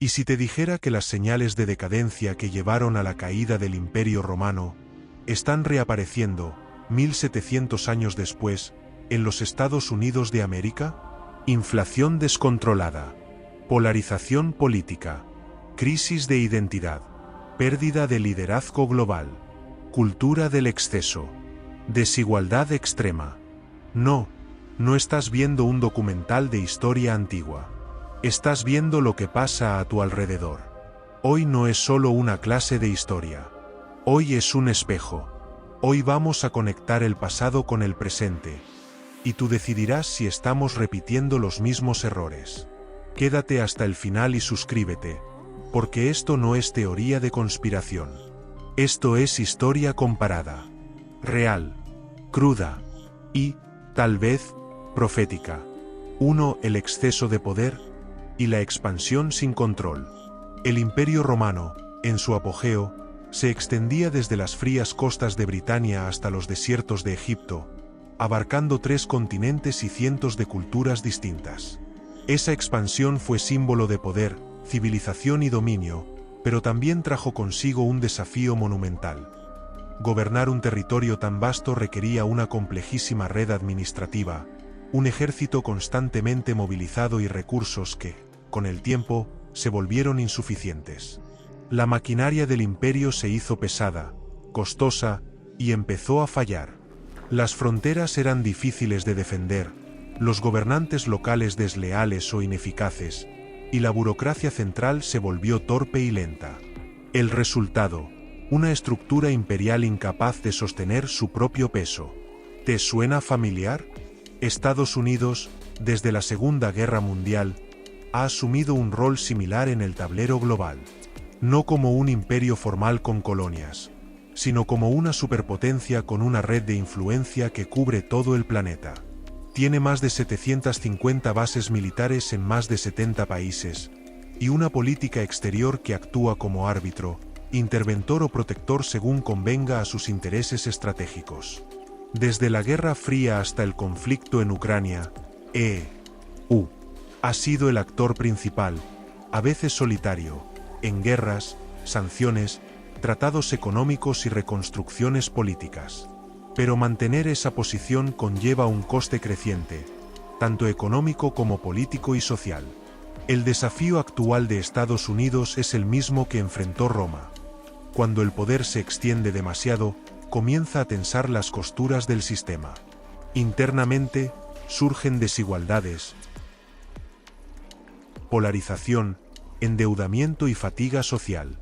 ¿Y si te dijera que las señales de decadencia que llevaron a la caída del Imperio Romano están reapareciendo, 1700 años después, en los Estados Unidos de América? Inflación descontrolada, polarización política, crisis de identidad, pérdida de liderazgo global, cultura del exceso, desigualdad extrema. No estás viendo un documental de historia antigua. Estás viendo lo que pasa a tu alrededor. Hoy no es solo una clase de historia. Hoy es un espejo. Hoy vamos a conectar el pasado con el presente. Y tú decidirás si estamos repitiendo los mismos errores. Quédate hasta el final y suscríbete, porque esto no es teoría de conspiración. Esto es historia comparada. Real, cruda y, tal vez, profética. 1. El exceso de poder y la expansión sin control. El Imperio Romano, en su apogeo, se extendía desde las frías costas de Britania hasta los desiertos de Egipto, abarcando 3 continentes y cientos de culturas distintas. Esa expansión fue símbolo de poder, civilización y dominio, pero también trajo consigo un desafío monumental. Gobernar un territorio tan vasto requería una complejísima red administrativa, un ejército constantemente movilizado y recursos que, con el tiempo, se volvieron insuficientes. La maquinaria del imperio se hizo pesada, costosa, y empezó a fallar. Las fronteras eran difíciles de defender, los gobernantes locales desleales o ineficaces, y la burocracia central se volvió torpe y lenta. El resultado, una estructura imperial incapaz de sostener su propio peso. ¿Te suena familiar? Estados Unidos, desde la Segunda Guerra Mundial, ha asumido un rol similar en el tablero global. No como un imperio formal con colonias, sino como una superpotencia con una red de influencia que cubre todo el planeta. Tiene más de 750 bases militares en más de 70 países, y una política exterior que actúa como árbitro, interventor o protector según convenga a sus intereses estratégicos. Desde la Guerra Fría hasta el conflicto en Ucrania, EU ha sido el actor principal, a veces solitario, en guerras, sanciones, tratados económicos y reconstrucciones políticas. Pero mantener esa posición conlleva un coste creciente, tanto económico como político y social. El desafío actual de Estados Unidos es el mismo que enfrentó Roma. Cuando el poder se extiende demasiado, comienza a tensar las costuras del sistema. Internamente, surgen desigualdades, polarización, endeudamiento y fatiga social.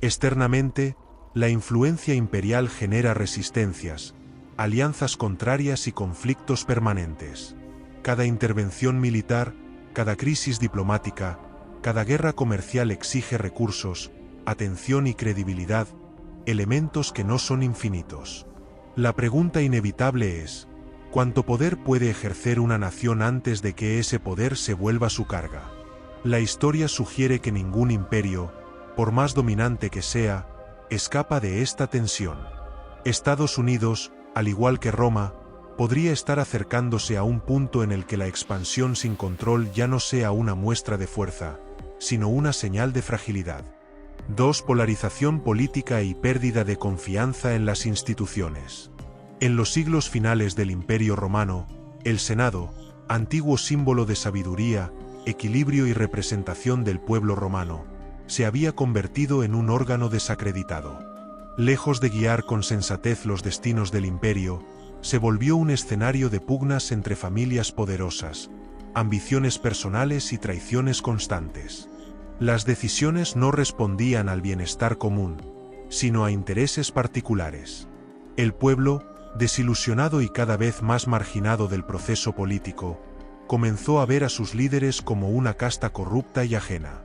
Externamente, la influencia imperial genera resistencias, alianzas contrarias y conflictos permanentes. Cada intervención militar, cada crisis diplomática, cada guerra comercial exige recursos, atención y credibilidad, elementos que no son infinitos. La pregunta inevitable es, ¿cuánto poder puede ejercer una nación antes de que ese poder se vuelva su carga? La historia sugiere que ningún imperio, por más dominante que sea, escapa de esta tensión. Estados Unidos, al igual que Roma, podría estar acercándose a un punto en el que la expansión sin control ya no sea una muestra de fuerza, sino una señal de fragilidad. 2. Polarización política y pérdida de confianza en las instituciones. En los siglos finales del Imperio Romano, el Senado, antiguo símbolo de sabiduría, equilibrio y representación del pueblo romano, se había convertido en un órgano desacreditado. Lejos de guiar con sensatez los destinos del imperio, se volvió un escenario de pugnas entre familias poderosas, ambiciones personales y traiciones constantes. Las decisiones no respondían al bienestar común, sino a intereses particulares. El pueblo, desilusionado y cada vez más marginado del proceso político, comenzó a ver a sus líderes como una casta corrupta y ajena.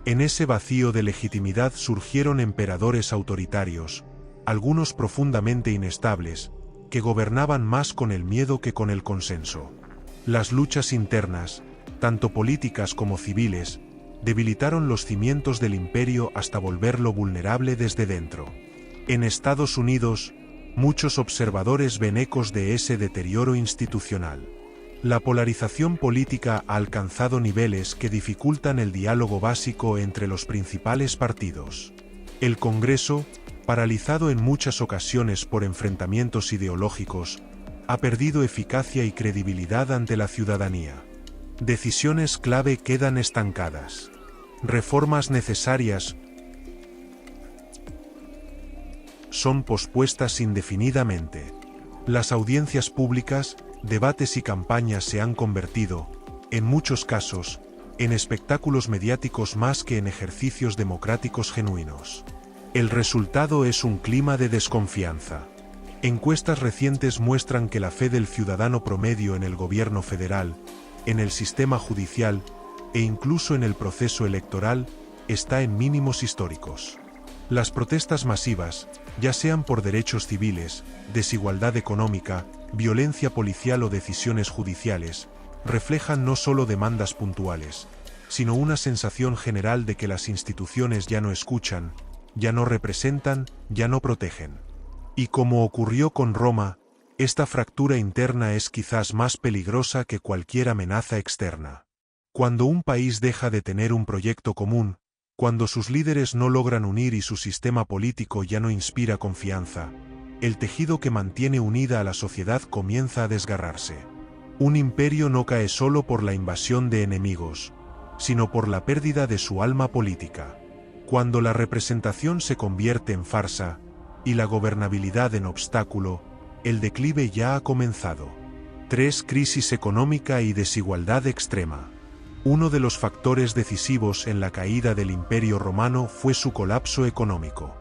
En ese vacío de legitimidad surgieron emperadores autoritarios, algunos profundamente inestables, que gobernaban más con el miedo que con el consenso. Las luchas internas, tanto políticas como civiles, debilitaron los cimientos del imperio hasta volverlo vulnerable desde dentro. En Estados Unidos, muchos observadores ven ecos de ese deterioro institucional. La polarización política ha alcanzado niveles que dificultan el diálogo básico entre los principales partidos. El Congreso, paralizado en muchas ocasiones por enfrentamientos ideológicos, ha perdido eficacia y credibilidad ante la ciudadanía. Decisiones clave quedan estancadas. Reformas necesarias son pospuestas indefinidamente. Las audiencias públicas, debates y campañas se han convertido, en muchos casos, en espectáculos mediáticos más que en ejercicios democráticos genuinos. El resultado es un clima de desconfianza. Encuestas recientes muestran que la fe del ciudadano promedio en el gobierno federal, en el sistema judicial e incluso en el proceso electoral, está en mínimos históricos. Las protestas masivas, ya sean por derechos civiles, desigualdad económica, violencia policial o decisiones judiciales, reflejan no solo demandas puntuales, sino una sensación general de que las instituciones ya no escuchan, ya no representan, ya no protegen. Y como ocurrió con Roma, esta fractura interna es quizás más peligrosa que cualquier amenaza externa. Cuando un país deja de tener un proyecto común, cuando sus líderes no logran unir y su sistema político ya no inspira confianza, el tejido que mantiene unida a la sociedad comienza a desgarrarse. Un imperio no cae solo por la invasión de enemigos, sino por la pérdida de su alma política. Cuando la representación se convierte en farsa, y la gobernabilidad en obstáculo, el declive ya ha comenzado. 3. Crisis económica y desigualdad extrema. Uno de los factores decisivos en la caída del Imperio Romano fue su colapso económico.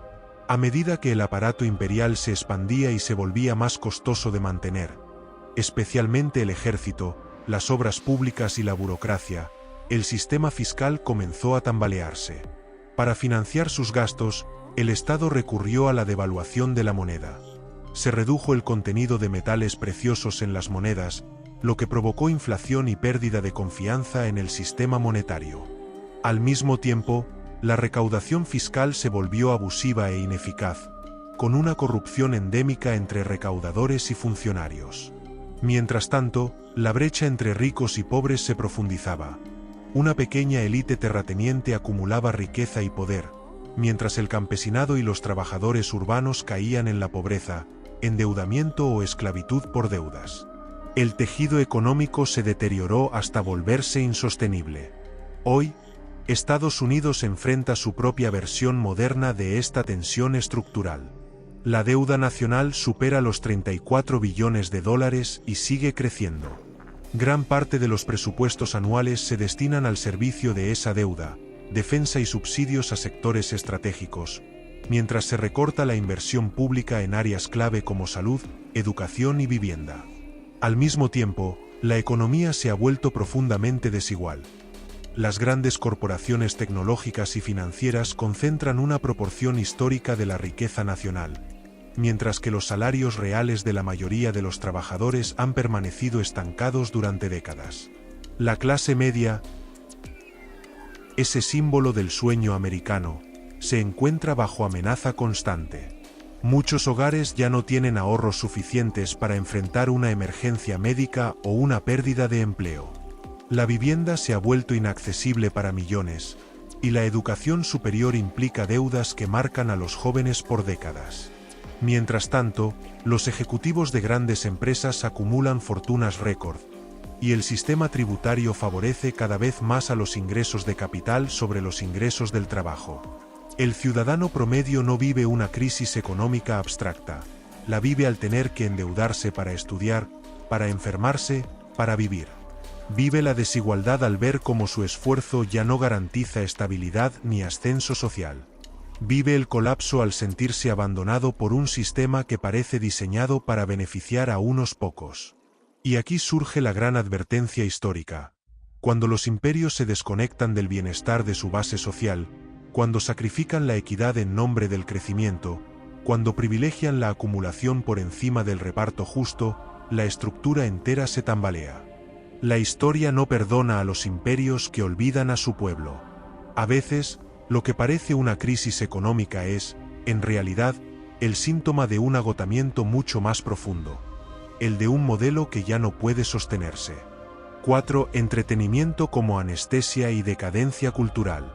A medida que el aparato imperial se expandía y se volvía más costoso de mantener, especialmente el ejército, las obras públicas y la burocracia, el sistema fiscal comenzó a tambalearse. Para financiar sus gastos, el Estado recurrió a la devaluación de la moneda. Se redujo el contenido de metales preciosos en las monedas, lo que provocó inflación y pérdida de confianza en el sistema monetario. Al mismo tiempo, la recaudación fiscal se volvió abusiva e ineficaz, con una corrupción endémica entre recaudadores y funcionarios. Mientras tanto, la brecha entre ricos y pobres se profundizaba. Una pequeña élite terrateniente acumulaba riqueza y poder, mientras el campesinado y los trabajadores urbanos caían en la pobreza, endeudamiento o esclavitud por deudas. El tejido económico se deterioró hasta volverse insostenible. Hoy, Estados Unidos enfrenta su propia versión moderna de esta tensión estructural. La deuda nacional supera los 34 billones de dólares y sigue creciendo. Gran parte de los presupuestos anuales se destinan al servicio de esa deuda, defensa y subsidios a sectores estratégicos, mientras se recorta la inversión pública en áreas clave como salud, educación y vivienda. Al mismo tiempo, la economía se ha vuelto profundamente desigual. Las grandes corporaciones tecnológicas y financieras concentran una proporción histórica de la riqueza nacional, mientras que los salarios reales de la mayoría de los trabajadores han permanecido estancados durante décadas. La clase media, ese símbolo del sueño americano, se encuentra bajo amenaza constante. Muchos hogares ya no tienen ahorros suficientes para enfrentar una emergencia médica o una pérdida de empleo. La vivienda se ha vuelto inaccesible para millones, y la educación superior implica deudas que marcan a los jóvenes por décadas. Mientras tanto, los ejecutivos de grandes empresas acumulan fortunas récord, y el sistema tributario favorece cada vez más a los ingresos de capital sobre los ingresos del trabajo. El ciudadano promedio no vive una crisis económica abstracta, la vive al tener que endeudarse para estudiar, para enfermarse, para vivir. Vive la desigualdad al ver cómo su esfuerzo ya no garantiza estabilidad ni ascenso social. Vive el colapso al sentirse abandonado por un sistema que parece diseñado para beneficiar a unos pocos. Y aquí surge la gran advertencia histórica. Cuando los imperios se desconectan del bienestar de su base social, cuando sacrifican la equidad en nombre del crecimiento, cuando privilegian la acumulación por encima del reparto justo, la estructura entera se tambalea. La historia no perdona a los imperios que olvidan a su pueblo. A veces, lo que parece una crisis económica es, en realidad, el síntoma de un agotamiento mucho más profundo, el de un modelo que ya no puede sostenerse. 4. Entretenimiento como anestesia y decadencia cultural.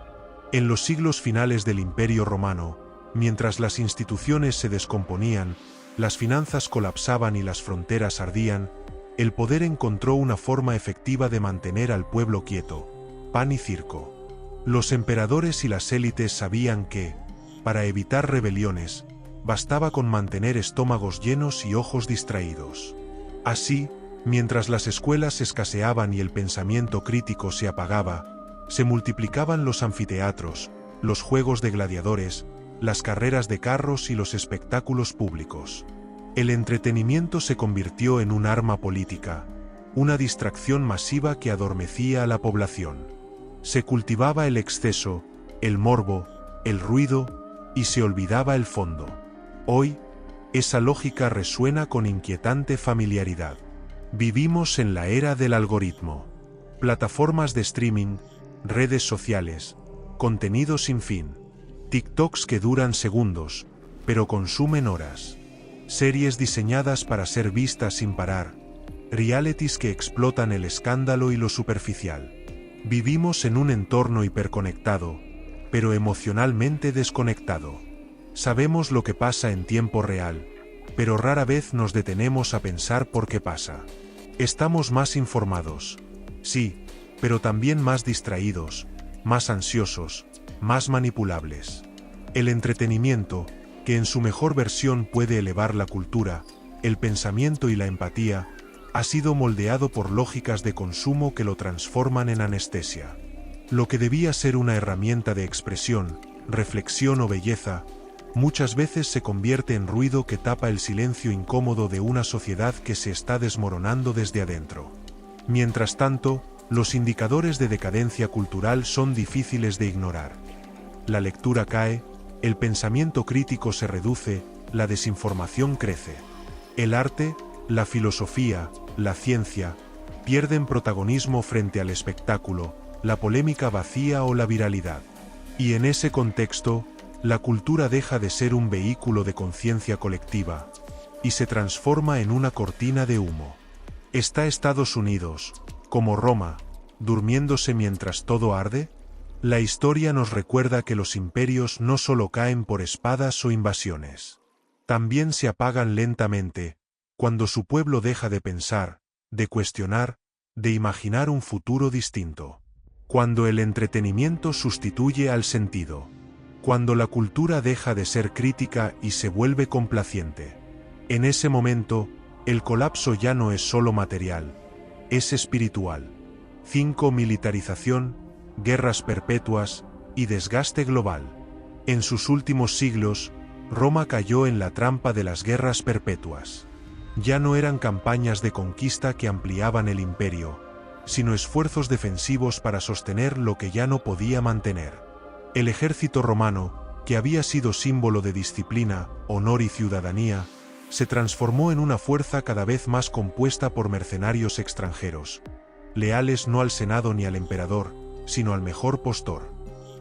En los siglos finales del Imperio Romano, mientras las instituciones se descomponían, las finanzas colapsaban y las fronteras ardían, el poder encontró una forma efectiva de mantener al pueblo quieto: pan y circo. Los emperadores y las élites sabían que, para evitar rebeliones, bastaba con mantener estómagos llenos y ojos distraídos. Así, mientras las escuelas escaseaban y el pensamiento crítico se apagaba, se multiplicaban los anfiteatros, los juegos de gladiadores, las carreras de carros y los espectáculos públicos. El entretenimiento se convirtió en un arma política, una distracción masiva que adormecía a la población. Se cultivaba el exceso, el morbo, el ruido, y se olvidaba el fondo. Hoy, esa lógica resuena con inquietante familiaridad. Vivimos en la era del algoritmo. Plataformas de streaming, redes sociales, contenido sin fin. TikToks que duran segundos, pero consumen horas. Series diseñadas para ser vistas sin parar. Realities que explotan el escándalo y lo superficial. Vivimos en un entorno hiperconectado, pero emocionalmente desconectado. Sabemos lo que pasa en tiempo real, pero rara vez nos detenemos a pensar por qué pasa. Estamos más informados, sí, pero también más distraídos, más ansiosos, más manipulables. El entretenimiento, que en su mejor versión puede elevar la cultura, el pensamiento y la empatía, ha sido moldeado por lógicas de consumo que lo transforman en anestesia. Lo que debía ser una herramienta de expresión, reflexión o belleza, muchas veces se convierte en ruido que tapa el silencio incómodo de una sociedad que se está desmoronando desde adentro. Mientras tanto, los indicadores de decadencia cultural son difíciles de ignorar. La lectura cae, el pensamiento crítico se reduce, la desinformación crece. El arte, la filosofía, la ciencia, pierden protagonismo frente al espectáculo, la polémica vacía o la viralidad. Y en ese contexto, la cultura deja de ser un vehículo de conciencia colectiva, y se transforma en una cortina de humo. ¿Está Estados Unidos, como Roma, durmiéndose mientras todo arde? La historia nos recuerda que los imperios no solo caen por espadas o invasiones. También se apagan lentamente, cuando su pueblo deja de pensar, de cuestionar, de imaginar un futuro distinto. Cuando el entretenimiento sustituye al sentido. Cuando la cultura deja de ser crítica y se vuelve complaciente. En ese momento, el colapso ya no es solo material, es espiritual. 5. Militarización, guerras perpetuas y desgaste global. En sus últimos siglos, Roma cayó en la trampa de las guerras perpetuas. Ya no eran campañas de conquista que ampliaban el imperio, sino esfuerzos defensivos para sostener lo que ya no podía mantener. El ejército romano, que había sido símbolo de disciplina, honor y ciudadanía, se transformó en una fuerza cada vez más compuesta por mercenarios extranjeros, leales no al Senado ni al emperador, sino al mejor postor.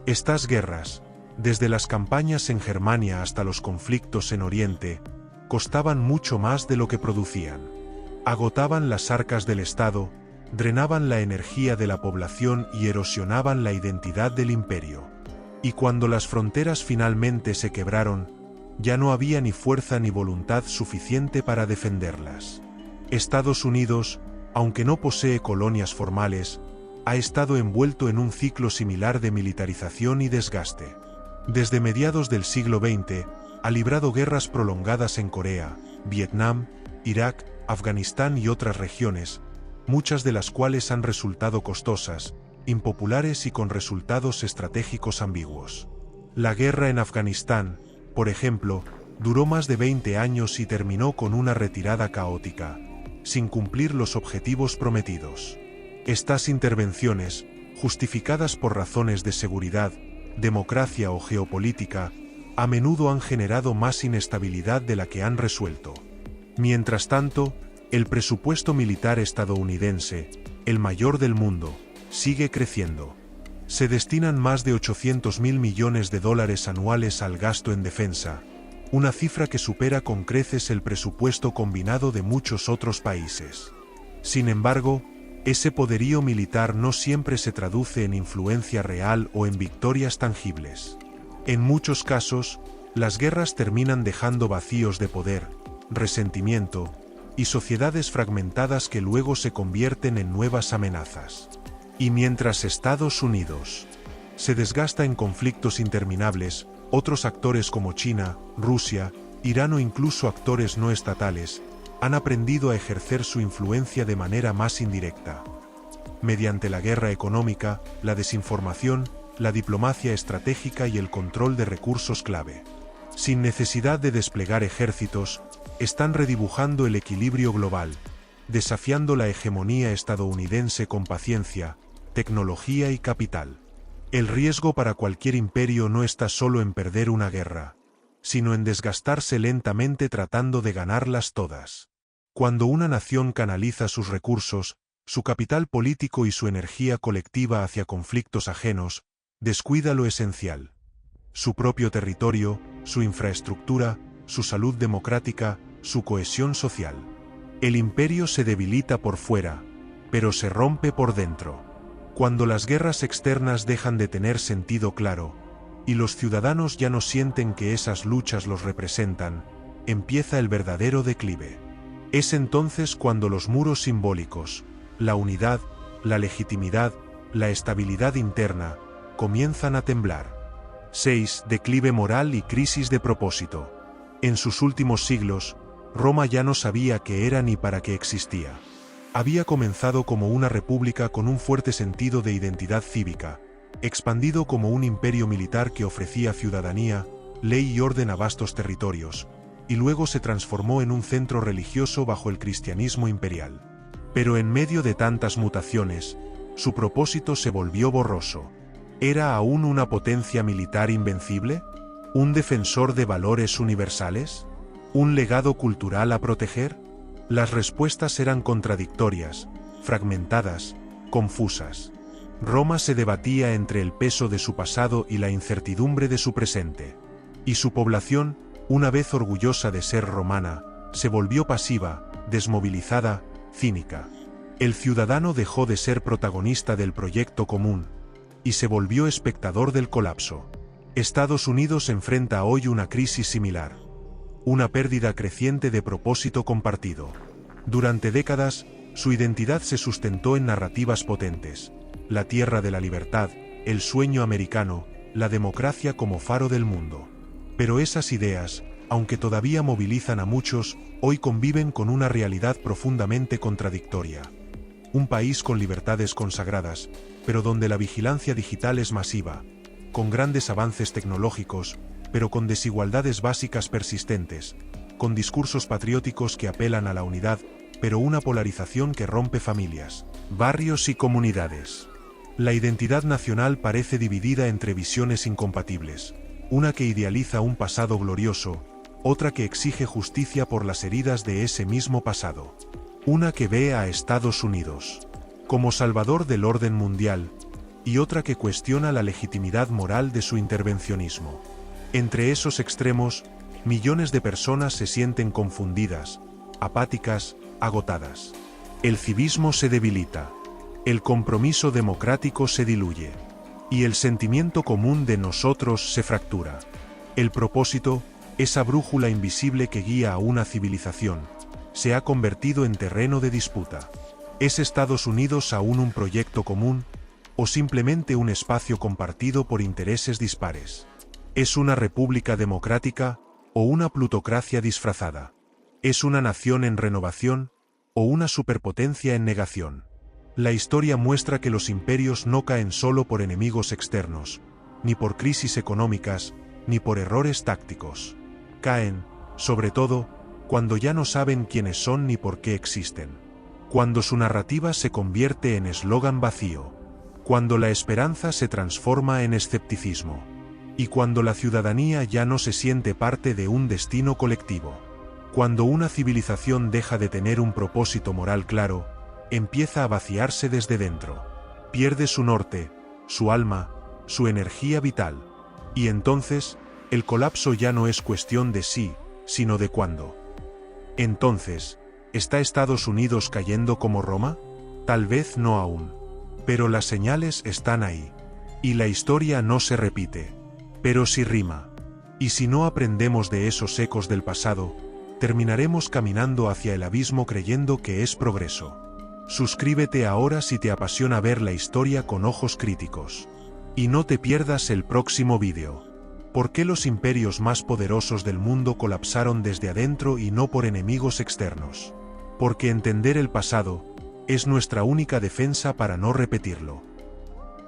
Estas guerras, desde las campañas en Germania hasta los conflictos en Oriente, costaban mucho más de lo que producían. Agotaban las arcas del Estado, drenaban la energía de la población y erosionaban la identidad del imperio. Y cuando las fronteras finalmente se quebraron, ya no había ni fuerza ni voluntad suficiente para defenderlas. Estados Unidos, aunque no posee colonias formales, ha estado envuelto en un ciclo similar de militarización y desgaste. Desde mediados del siglo XX, ha librado guerras prolongadas en Corea, Vietnam, Irak, Afganistán y otras regiones, muchas de las cuales han resultado costosas, impopulares y con resultados estratégicos ambiguos. La guerra en Afganistán, por ejemplo, duró más de 20 años y terminó con una retirada caótica, sin cumplir los objetivos prometidos. Estas intervenciones, justificadas por razones de seguridad, democracia o geopolítica, a menudo han generado más inestabilidad de la que han resuelto. Mientras tanto, el presupuesto militar estadounidense, el mayor del mundo, sigue creciendo. Se destinan más de 800.000 millones de dólares anuales al gasto en defensa, una cifra que supera con creces el presupuesto combinado de muchos otros países. Sin embargo, Ese poderío militar no siempre se traduce en influencia real o en victorias tangibles. En muchos casos, las guerras terminan dejando vacíos de poder, resentimiento, y sociedades fragmentadas que luego se convierten en nuevas amenazas. Y mientras Estados Unidos se desgasta en conflictos interminables, otros actores como China, Rusia, Irán o incluso actores no estatales, han aprendido a ejercer su influencia de manera más indirecta. Mediante la guerra económica, la desinformación, la diplomacia estratégica y el control de recursos clave. Sin necesidad de desplegar ejércitos, están redibujando el equilibrio global, desafiando la hegemonía estadounidense con paciencia, tecnología y capital. El riesgo para cualquier imperio no está solo en perder una guerra, sino en desgastarse lentamente tratando de ganarlas todas. Cuando una nación canaliza sus recursos, su capital político y su energía colectiva hacia conflictos ajenos, descuida lo esencial: su propio territorio, su infraestructura, su salud democrática, su cohesión social. El imperio se debilita por fuera, pero se rompe por dentro. Cuando las guerras externas dejan de tener sentido claro, y los ciudadanos ya no sienten que esas luchas los representan, empieza el verdadero declive. Es entonces cuando los muros simbólicos, la unidad, la legitimidad, la estabilidad interna, comienzan a temblar. 6. Declive moral y crisis de propósito. En sus últimos siglos, Roma ya no sabía qué era ni para qué existía. Había comenzado como una república con un fuerte sentido de identidad cívica, expandido como un imperio militar que ofrecía ciudadanía, ley y orden a vastos territorios, y luego se transformó en un centro religioso bajo el cristianismo imperial. Pero en medio de tantas mutaciones, su propósito se volvió borroso. ¿Era aún una potencia militar invencible? ¿Un defensor de valores universales? ¿Un legado cultural a proteger? Las respuestas eran contradictorias, fragmentadas, confusas. Roma se debatía entre el peso de su pasado y la incertidumbre de su presente. Y su población, una vez orgullosa de ser romana, se volvió pasiva, desmovilizada, cínica. El ciudadano dejó de ser protagonista del proyecto común, y se volvió espectador del colapso. Estados Unidos enfrenta hoy una crisis similar. Una pérdida creciente de propósito compartido. Durante décadas, su identidad se sustentó en narrativas potentes: la tierra de la libertad, el sueño americano, la democracia como faro del mundo. Pero esas ideas, aunque todavía movilizan a muchos, hoy conviven con una realidad profundamente contradictoria. Un país con libertades consagradas, pero donde la vigilancia digital es masiva, con grandes avances tecnológicos, pero con desigualdades básicas persistentes, con discursos patrióticos que apelan a la unidad, pero una polarización que rompe familias, barrios y comunidades. La identidad nacional parece dividida entre visiones incompatibles, una que idealiza un pasado glorioso, otra que exige justicia por las heridas de ese mismo pasado. Una que ve a Estados Unidos como salvador del orden mundial, y otra que cuestiona la legitimidad moral de su intervencionismo. Entre esos extremos, millones de personas se sienten confundidas, apáticas, agotadas. El civismo se debilita, el compromiso democrático se diluye, y el sentimiento común de nosotros se fractura. El propósito, esa brújula invisible que guía a una civilización, se ha convertido en terreno de disputa. ¿Es Estados Unidos aún un proyecto común, o simplemente un espacio compartido por intereses dispares? ¿Es una república democrática, o una plutocracia disfrazada? ¿Es una nación en renovación, o una superpotencia en negación? La historia muestra que los imperios no caen solo por enemigos externos, ni por crisis económicas, ni por errores tácticos. Caen, sobre todo, cuando ya no saben quiénes son ni por qué existen. Cuando su narrativa se convierte en eslogan vacío. Cuando la esperanza se transforma en escepticismo. Y cuando la ciudadanía ya no se siente parte de un destino colectivo. Cuando una civilización deja de tener un propósito moral claro, empieza a vaciarse desde dentro. Pierde su norte, su alma, su energía vital. Y entonces, el colapso ya no es cuestión de sí, sino de cuándo. Entonces, ¿está Estados Unidos cayendo como Roma? Tal vez no aún. Pero las señales están ahí. Y la historia no se repite. Pero sí rima. Y si no aprendemos de esos ecos del pasado, terminaremos caminando hacia el abismo creyendo que es progreso. Suscríbete ahora si te apasiona ver la historia con ojos críticos. Y no te pierdas el próximo vídeo. ¿Por qué los imperios más poderosos del mundo colapsaron desde adentro y no por enemigos externos? Porque entender el pasado es nuestra única defensa para no repetirlo.